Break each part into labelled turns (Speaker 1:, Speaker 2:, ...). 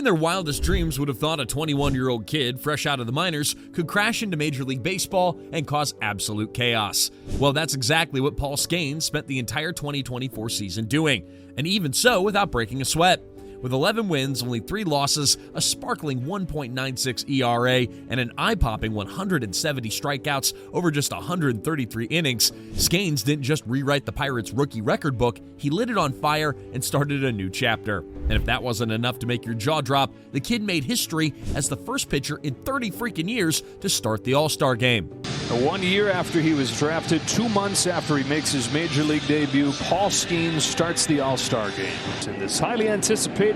Speaker 1: in their wildest dreams would have thought a 21-year-old kid fresh out of the minors could crash into Major League Baseball and cause absolute chaos. Well, that's exactly what Paul Skenes spent the entire 2024 season doing, and even so without breaking a sweat. With 11 wins, only 3 losses, a sparkling 1.96 ERA, and an eye-popping 170 strikeouts over just 133 innings, Skenes didn't just rewrite the Pirates' rookie record book, he lit it on fire and started a new chapter. And if that wasn't enough to make your jaw drop, the kid made history as the first pitcher in 30 freaking years to start the All-Star game.
Speaker 2: 1 year after he was drafted, 2 months after he makes his Major League debut, Paul Skenes starts the All-Star game. And this highly anticipated.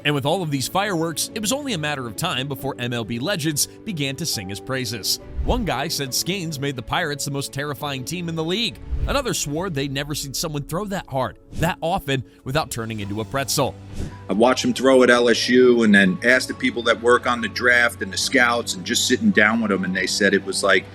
Speaker 1: And with all of these fireworks, it was only a matter of time before MLB legends began to sing his praises. One guy said Skenes made the Pirates the most terrifying team in the league. Another swore they'd never seen someone throw that hard, that often, without turning into a pretzel.
Speaker 3: I watched him throw at LSU and then asked the people that work on the draft and the scouts and just sitting down with them, and they said it was like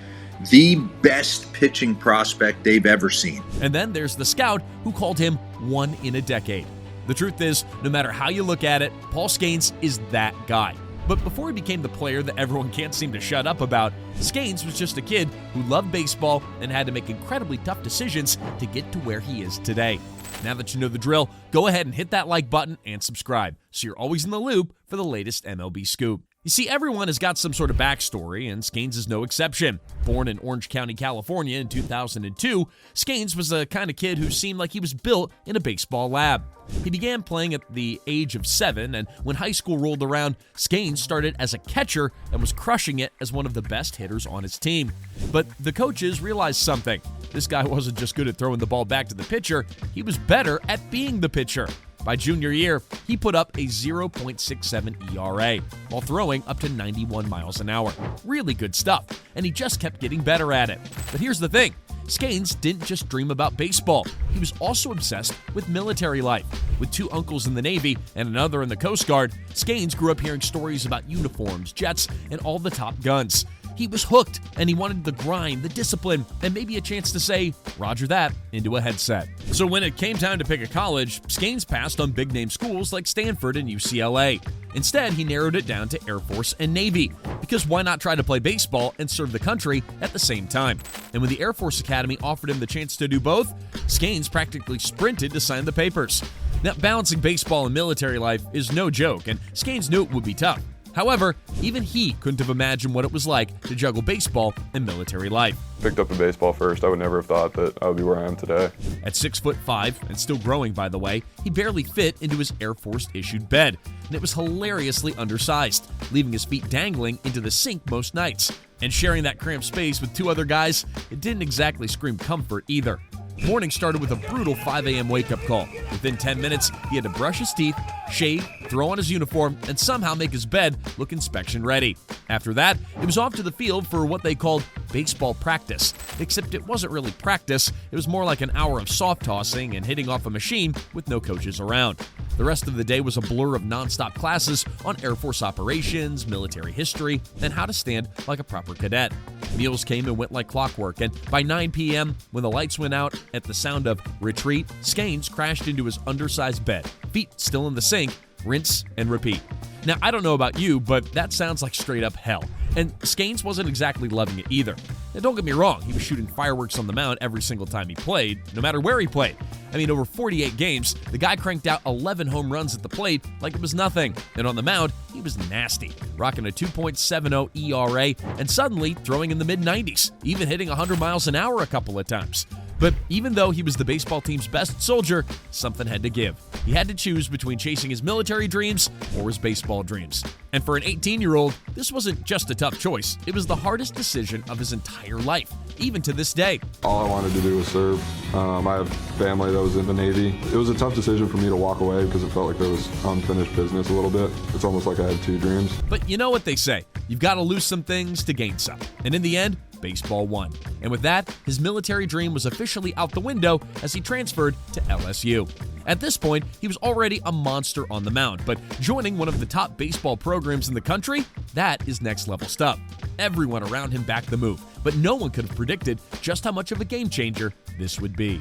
Speaker 3: the best pitching prospect they've ever seen.
Speaker 1: And then there's the scout who called him one in a decade. The truth is, no matter how you look at it, Paul Skenes is that guy. But before he became the player that everyone can't seem to shut up about, Skenes was just a kid who loved baseball and had to make incredibly tough decisions to get to where he is today. Now that you know the drill, go ahead and hit that like button and subscribe so you're always in the loop for the latest MLB scoop. You see, everyone has got some sort of backstory, and Skenes is no exception. Born in Orange County, California in 2002, Skenes was the kind of kid who seemed like he was built in a baseball lab. He began playing at the age of 7, and when high school rolled around, Skenes started as a catcher and was crushing it as one of the best hitters on his team. But the coaches realized something. This guy wasn't just good at throwing the ball back to the pitcher, he was better at being the pitcher. By junior year, he put up a 0.67 ERA while throwing up to 91 miles an hour. Really good stuff, and he just kept getting better at it. But here's the thing. Skenes didn't just dream about baseball. He was also obsessed with military life. With 2 uncles in the Navy and another in the Coast Guard, Skenes grew up hearing stories about uniforms, jets, and all the top guns. He was hooked, and he wanted the grind, the discipline, and maybe a chance to say, Roger that, into a headset. So when it came time to pick a college, Skenes passed on big-name schools like Stanford and UCLA. Instead, he narrowed it down to Air Force and Navy, because why not try to play baseball and serve the country at the same time? And when the Air Force Academy offered him the chance to do both, Skenes practically sprinted to sign the papers. Now, balancing baseball and military life is no joke, and Skenes knew it would be tough. However, even he couldn't have imagined what it was like to juggle baseball and military life.
Speaker 4: Picked up the baseball first. I would never have thought that I would be where I am today.
Speaker 1: At 6'5", and still growing by the way, he barely fit into his Air Force-issued bed, and it was hilariously undersized, leaving his feet dangling into the sink most nights. And sharing that cramped space with 2 other guys, it didn't exactly scream comfort either. Morning started with a brutal 5 a.m. wake-up call. Within 10 minutes, he had to brush his teeth, shave, throw on his uniform, and somehow make his bed look inspection-ready. After that, it was off to the field for what they called baseball practice. Except it wasn't really practice, it was more like an hour of soft tossing and hitting off a machine with no coaches around. The rest of the day was a blur of nonstop classes on Air Force operations, military history, and how to stand like a proper cadet. Meals came and went like clockwork, and by 9 p.m., when the lights went out at the sound of retreat, Skenes crashed into his undersized bed, feet still in the sink, rinse and repeat. Now, I don't know about you, but that sounds like straight up hell. And Skenes wasn't exactly loving it either. Now, don't get me wrong, he was shooting fireworks on the mound every single time he played, no matter where he played. I mean, over 48 games, the guy cranked out 11 home runs at the plate like it was nothing. And on the mound, he was nasty, rocking a 2.70 ERA and suddenly throwing in the mid-90s, even hitting 100 miles an hour a couple of times. But even though he was the baseball team's best soldier, something had to give. He had to choose between chasing his military dreams or his baseball dreams. And for an 18-year-old, this wasn't just a tough choice. It was the hardest decision of his entire life, even to this day.
Speaker 4: All I wanted to do was serve. I have family that was in the Navy. It was a tough decision for me to walk away because it felt like there was unfinished business a little bit. It's almost like I had 2 dreams.
Speaker 1: But you know what they say, you've got to lose some things to gain some. And in the end, baseball won. And with that, his military dream was officially out the window as he transferred to LSU. At this point, he was already a monster on the mound, but joining one of the top baseball programs in the country, that is next level stuff. Everyone around him backed the move, but no one could have predicted just how much of a game changer this would be.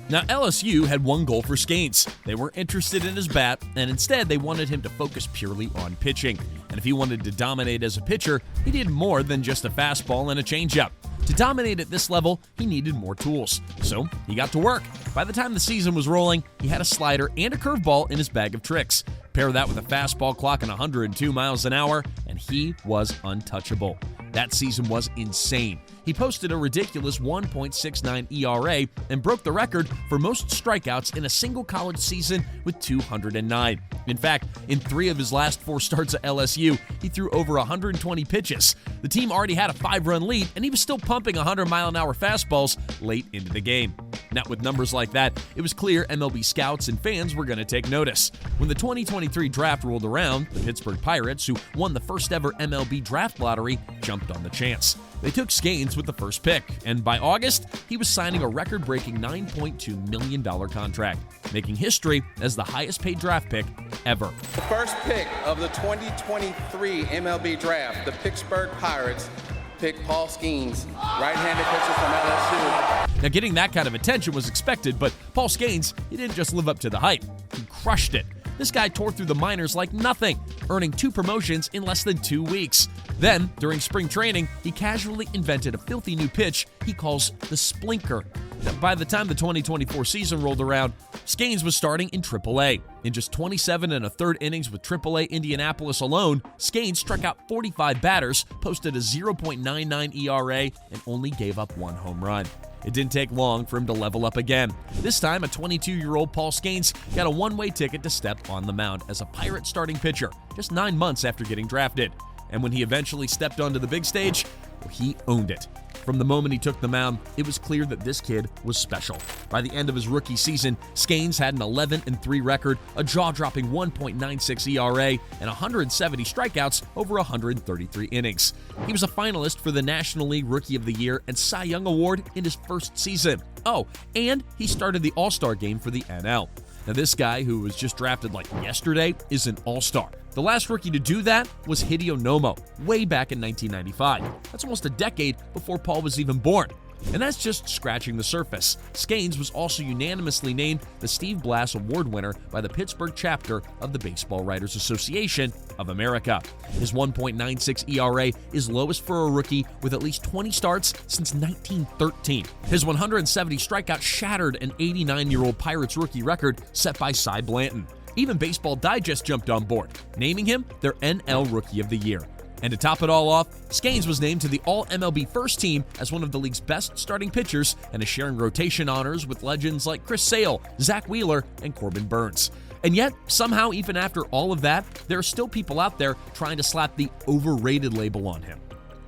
Speaker 1: Now, LSU had one goal for Skenes. They weren't interested in his bat, and instead they wanted him to focus purely on pitching. And if he wanted to dominate as a pitcher, he needed more than just a fastball and a changeup. To dominate at this level, he needed more tools. So he got to work. By the time the season was rolling, he had a slider and a curveball in his bag of tricks. Pair that with a fastball clocking 102 miles an hour, and he was untouchable. That season was insane. He posted a ridiculous 1.69 ERA and broke the record for most strikeouts in a single college season with 209. In fact, in 3 of his last 4 starts at LSU, he threw over 120 pitches. The team already had a 5-run lead, and he was still pumping 100-mile-an-hour fastballs late into the game. Now, with numbers like that, it was clear MLB scouts and fans were going to take notice. When the 2023 draft rolled around, the Pittsburgh Pirates, who won the first-ever MLB draft lottery, jumped on the chance. They took Skenes with the first pick, and by August, he was signing a record-breaking $9.2 million contract, making history as the highest-paid draft pick ever.
Speaker 5: The first pick of the 2023 MLB draft, the Pittsburgh Pirates picked Paul Skenes, right-handed pitcher from LSU.
Speaker 1: Now, getting that kind of attention was expected, but Paul Skenes, he didn't just live up to the hype. He crushed it. This guy tore through the minors like nothing, earning 2 promotions in less than 2 weeks. Then, during spring training, he casually invented a filthy new pitch he calls the splinker. Now, by the time the 2024 season rolled around, Skenes was starting in AAA. In just 27 1/3 innings with AAA Indianapolis alone, Skenes struck out 45 batters, posted a 0.99 ERA, and only gave up 1 home run. It didn't take long for him to level up again. This time, a 22-year-old Paul Skenes got a one-way ticket to step on the mound as a Pirate starting pitcher, just 9 months after getting drafted. And when he eventually stepped onto the big stage, well, he owned it. From the moment he took the mound, it was clear that this kid was special. By the end of his rookie season, Skenes had an 11-3 record, a jaw-dropping 1.96 ERA, and 170 strikeouts over 133 innings. He was a finalist for the National League Rookie of the Year and Cy Young Award in his first season. Oh, and he started the All-Star game for the NL. Now, this guy, who was just drafted like yesterday, is an all-star. The last rookie to do that was Hideo Nomo, way back in 1995. That's almost a decade before Paul was even born. And that's just scratching the surface. Skenes was also unanimously named the Steve Blass Award winner by the Pittsburgh chapter of the Baseball Writers Association of America. His 1.96 ERA is lowest for a rookie with at least 20 starts since 1913. His 170 strikeouts shattered an 89-year-old Pirates rookie record set by Cy Blanton. Even Baseball Digest jumped on board, naming him their NL Rookie of the Year. And to top it all off, Skenes was named to the All-MLB First Team as one of the league's best starting pitchers and is sharing rotation honors with legends like Chris Sale, Zach Wheeler, and Corbin Burns. And yet, somehow, even after all of that, there are still people out there trying to slap the overrated label on him.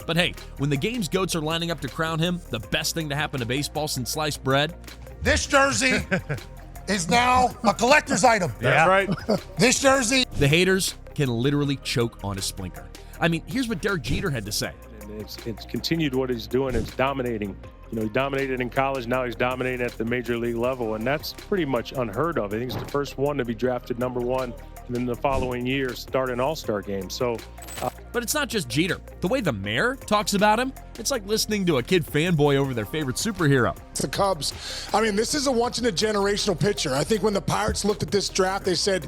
Speaker 1: But hey, when the game's goats are lining up to crown him the best thing to happen to baseball since sliced bread,
Speaker 6: this jersey is now a collector's item.
Speaker 7: That's right.
Speaker 6: This jersey.
Speaker 1: the haters can literally choke on a splinker. I mean, here's what Derek Jeter had to say.
Speaker 7: It's continued what he's doing. It's dominating. You know, he dominated in college. Now he's dominating at the major league level, and that's pretty much unheard of. I think he's the first one to be drafted number 1, and then the following year start an all-star game. So,
Speaker 1: but it's not just Jeter. The way the mayor talks about him, it's like listening to a kid fanboy over their favorite superhero.
Speaker 6: The Cubs, I mean, this is a once-in-a-generational pitcher. I think when the Pirates looked at this draft, they said,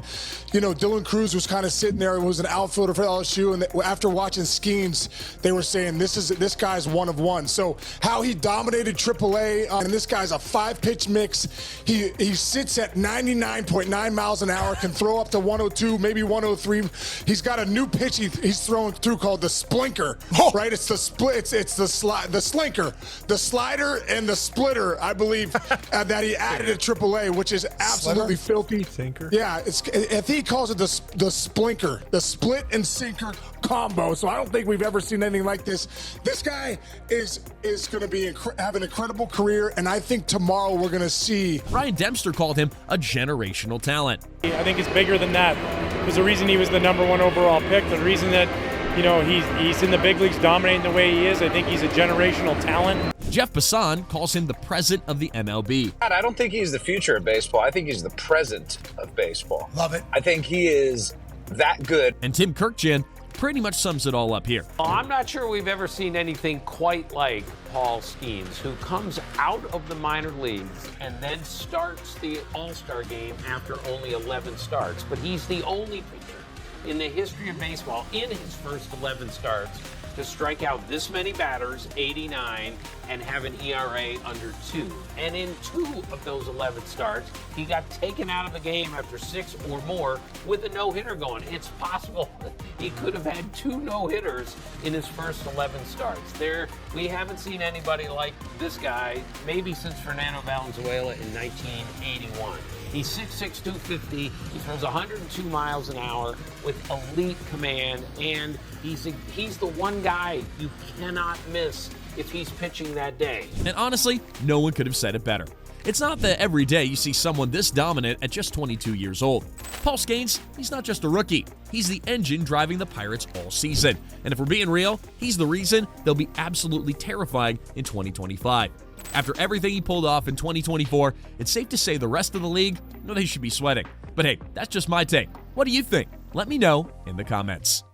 Speaker 6: you know, Dylan Cruz was kind of sitting there and was an outfielder for LSU, and after watching Skenes, they were saying this guy's one of one. So how he dominated AAA, and this guy's a 5-pitch mix. He sits at 99.9 miles an hour, can throw up to 102, maybe 103. He's got a new pitch he's throwing through called the splinker, right? It's the split. It's the slinker, the slider, and the splitter. I believe that he added to AAA, which is absolutely filthy. Sinker. Yeah, I think he calls it the splinker, the split and sinker combo. So I don't think we've ever seen anything like this. This guy is going to have an incredible career, and I think tomorrow we're going to see.
Speaker 1: Ryan Dempster called him a generational talent.
Speaker 8: I think it's bigger than that. There's the reason he was the number 1 overall pick. The reason that, you know, he's in the big leagues dominating the way he is. I think he's a generational talent.
Speaker 1: Jeff Passan calls him the present of the MLB.
Speaker 9: I don't think he's the future of baseball. I think he's the present of baseball.
Speaker 6: Love it.
Speaker 9: I think he is that good.
Speaker 1: And Tim Kirkjian pretty much sums it all up here.
Speaker 10: Well, I'm not sure we've ever seen anything quite like Paul Skenes, who comes out of the minor leagues and then starts the All-Star game after only 11 starts. But he's the only pitcher in the history of baseball in his first 11 starts to strike out this many batters, 89, and have an ERA under 2. And in 2 of those 11 starts, he got taken out of the game after 6 or more with a no-hitter going. It's possible he could have had 2 no-hitters in his first 11 starts. We haven't seen anybody like this guy, maybe since Fernando Valenzuela in 1981. He's 6'6", 250. He throws 102 miles an hour with elite command, and he's the one guy you cannot miss if he's pitching that day.
Speaker 1: And honestly, no one could have said it better. It's not that every day you see someone this dominant at just 22 years old. Paul Skenes, he's not just a rookie. He's the engine driving the Pirates all season. And if we're being real, he's the reason they'll be absolutely terrifying in 2025. After everything he pulled off in 2024, it's safe to say the rest of the league, they should be sweating. But hey, that's just my take. What do you think? Let me know in the comments.